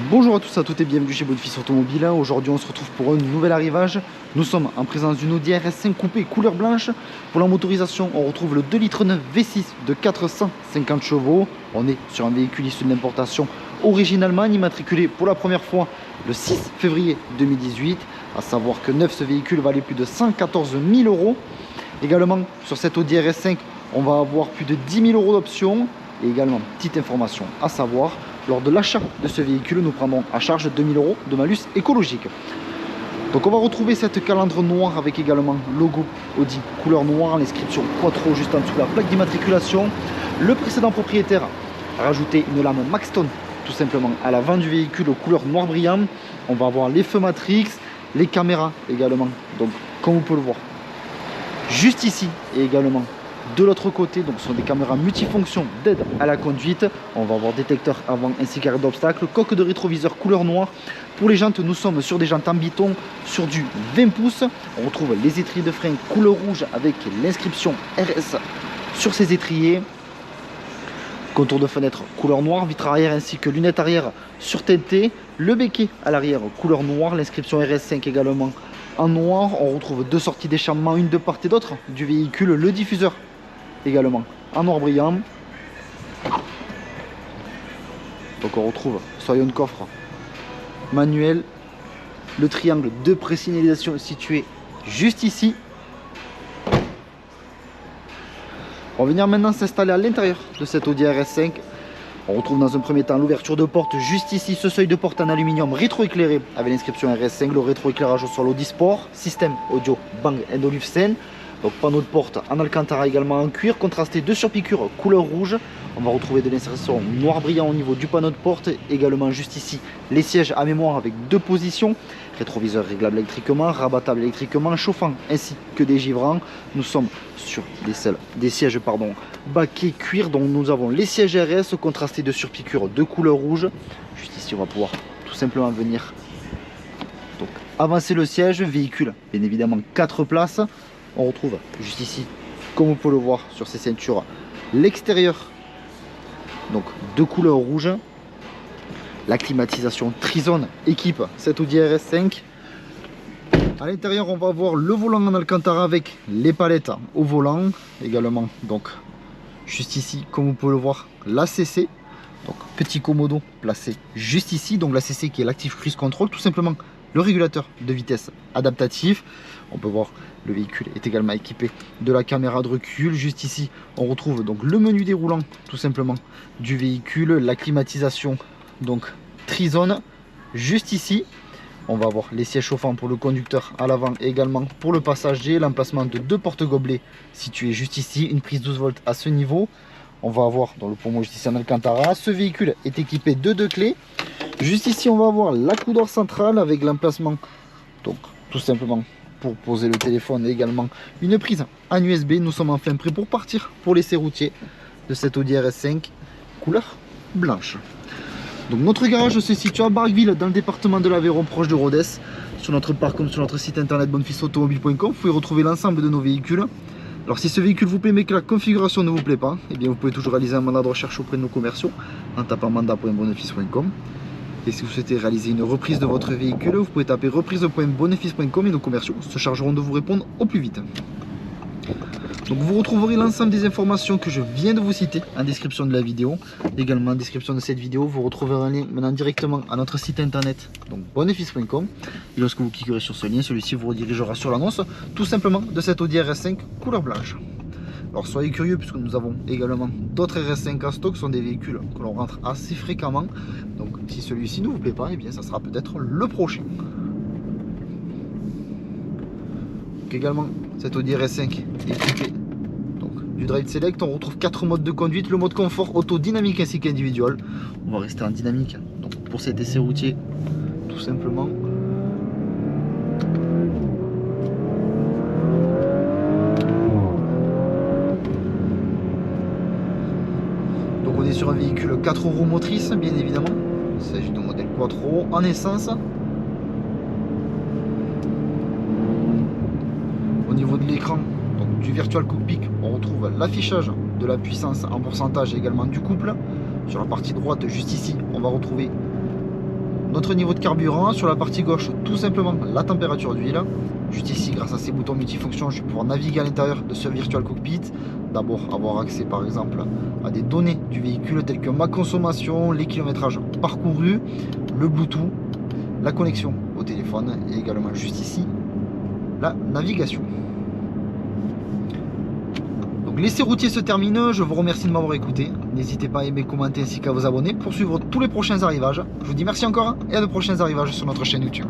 Bonjour à tous, à toutes et bienvenue chez Bonefils Automobile. Aujourd'hui on se retrouve pour un nouvel arrivage. Nous sommes en présence d'une Audi RS5 coupé couleur blanche. Pour la motorisation, on retrouve le 2,9 litres V6 de 450 chevaux. On est sur un véhicule issu de l'importation origine Allemagne, immatriculé pour la première fois le 6 février 2018. A savoir que neuf, ce véhicule valait plus de 114 000 euros. Également sur cette Audi RS5, on va avoir plus de 10 000 euros d'options. Et également, petite information à savoir, lors de l'achat de ce véhicule, nous prendrons à charge 2 000 euros de malus écologique. Donc on va retrouver cette calandre noire avec également logo Audi couleur noire, l'inscription Quattro juste en dessous de la plaque d'immatriculation. Le précédent propriétaire a rajouté une lame Maxton tout simplement à l'avant du véhicule aux couleurs noir brillant. On va avoir les feux Matrix, les caméras également, donc comme vous pouvez le voir juste ici, et également de l'autre côté, donc ce sont des caméras multifonctions d'aide à la conduite. On va avoir détecteur avant ainsi qu'arrêt d'obstacle, coque de rétroviseur couleur noire. Pour les jantes, nous sommes sur des jantes en biton sur du 20 pouces. On retrouve les étriers de frein couleur rouge avec l'inscription RS sur ces étriers. Contour de fenêtre couleur noire, vitre arrière ainsi que lunettes arrière surteintées. Le béquet à l'arrière couleur noire, l'inscription RS5 également en noir. On retrouve deux sorties d'échappement, une de part et d'autre du véhicule. Le diffuseur également en noir brillant. Donc on retrouve soyons de coffre manuel, le triangle de présignalisation situé juste ici. On va venir maintenant s'installer à l'intérieur de cette Audi RS5. On retrouve dans un premier temps l'ouverture de porte juste ici, ce seuil de porte en aluminium rétroéclairé avec l'inscription RS5, le rétroéclairage au sol Audi Sport, système audio Bang & Olufsen. Donc panneau de porte en alcantara également en cuir, contrasté de surpiqûre couleur rouge. On va retrouver de l'insertion noir brillant au niveau du panneau de porte. Également juste ici les sièges à mémoire avec deux positions. Rétroviseur réglable électriquement, rabattable électriquement, chauffant ainsi que dégivrant. Nous sommes sur des sièges baquets cuir, dont nous avons les sièges RS contrastés de surpiqûre de couleur rouge. Juste ici on va pouvoir tout simplement venir donc avancer le siège. Véhicule bien évidemment 4 places. On retrouve juste ici, comme vous pouvez le voir sur ces ceintures, l'extérieur donc de couleur rouge. La climatisation Trizone équipe cette Audi RS5. À l'intérieur, on va avoir le volant en alcantara avec les palettes au volant également. Donc juste ici, comme vous pouvez le voir, l'ACC. Donc petit commodo placé juste ici. Donc l'ACC qui est l'Active Cruise Control, tout simplement le régulateur de vitesse adaptatif. On peut voir le véhicule est également équipé de la caméra de recul. Juste ici, on retrouve donc le menu déroulant tout simplement du véhicule, la climatisation donc Trizone. Juste ici, on va avoir les sièges chauffants pour le conducteur à l'avant et également pour le passager. L'emplacement de deux porte-gobelets situés juste ici, une prise 12 volts à ce niveau. On va avoir dans le pommeau juste ici en alcantara. Ce véhicule est équipé de deux clés. Juste ici, on va avoir la coudoir centrale avec l'emplacement donc tout simplement pour poser le téléphone et également une prise en USB. Nous sommes enfin prêts pour partir pour l'essai routier de cette Audi RS5 couleur blanche. Donc notre garage se situe à Barqueville dans le département de l'Aveyron, proche de Rodez. Sur notre parc comme sur notre site internet bonefilsautomobile.com, vous pouvez retrouver l'ensemble de nos véhicules. Alors si ce véhicule vous plaît mais que la configuration ne vous plaît pas, eh bien vous pouvez toujours réaliser un mandat de recherche auprès de nos commerciaux en tapant mandat.bonefils.com. Et si vous souhaitez réaliser une reprise de votre véhicule, vous pouvez taper reprise.bonefils.com et nos commerciaux se chargeront de vous répondre au plus vite. Donc vous retrouverez l'ensemble des informations que je viens de vous citer en description de la vidéo. Également en description de cette vidéo, vous retrouverez un lien maintenant directement à notre site internet, donc bonefils.com. Et lorsque vous cliquerez sur ce lien, celui-ci vous redirigera sur l'annonce tout simplement de cette Audi RS5 couleur blanche. Alors soyez curieux puisque nous avons également d'autres RS5 en stock, ce sont des véhicules que l'on rentre assez fréquemment. Donc si celui-ci ne vous plaît pas, eh bien ça sera peut-être le prochain. Donc, également cette Audi RS5 équipée donc du Drive Select. On retrouve 4 modes de conduite, le mode confort, auto, dynamique ainsi qu'individuel. On va rester en dynamique donc pour cet essai routier tout simplement. Donc on est sur un véhicule 4 roues motrices bien évidemment. Il s'agit d'un modèle Quattro en essence. Au niveau de l'écran du Virtual Cockpit, on retrouve l'affichage de la puissance en pourcentage et également du couple. Sur la partie droite, juste ici, on va retrouver notre niveau de carburant. Sur la partie gauche, tout simplement la température d'huile. Juste ici, grâce à ces boutons multifonctions, je vais pouvoir naviguer à l'intérieur de ce virtual cockpit. D'abord, avoir accès par exemple à des données du véhicule telles que ma consommation, les kilométrages parcourus, le Bluetooth, la connexion au téléphone et également juste ici, la navigation. Donc l'essai routier se termine, je vous remercie de m'avoir écouté. N'hésitez pas à aimer, commenter ainsi qu'à vous abonner pour suivre tous les prochains arrivages. Je vous dis merci encore et à de prochains arrivages sur notre chaîne YouTube.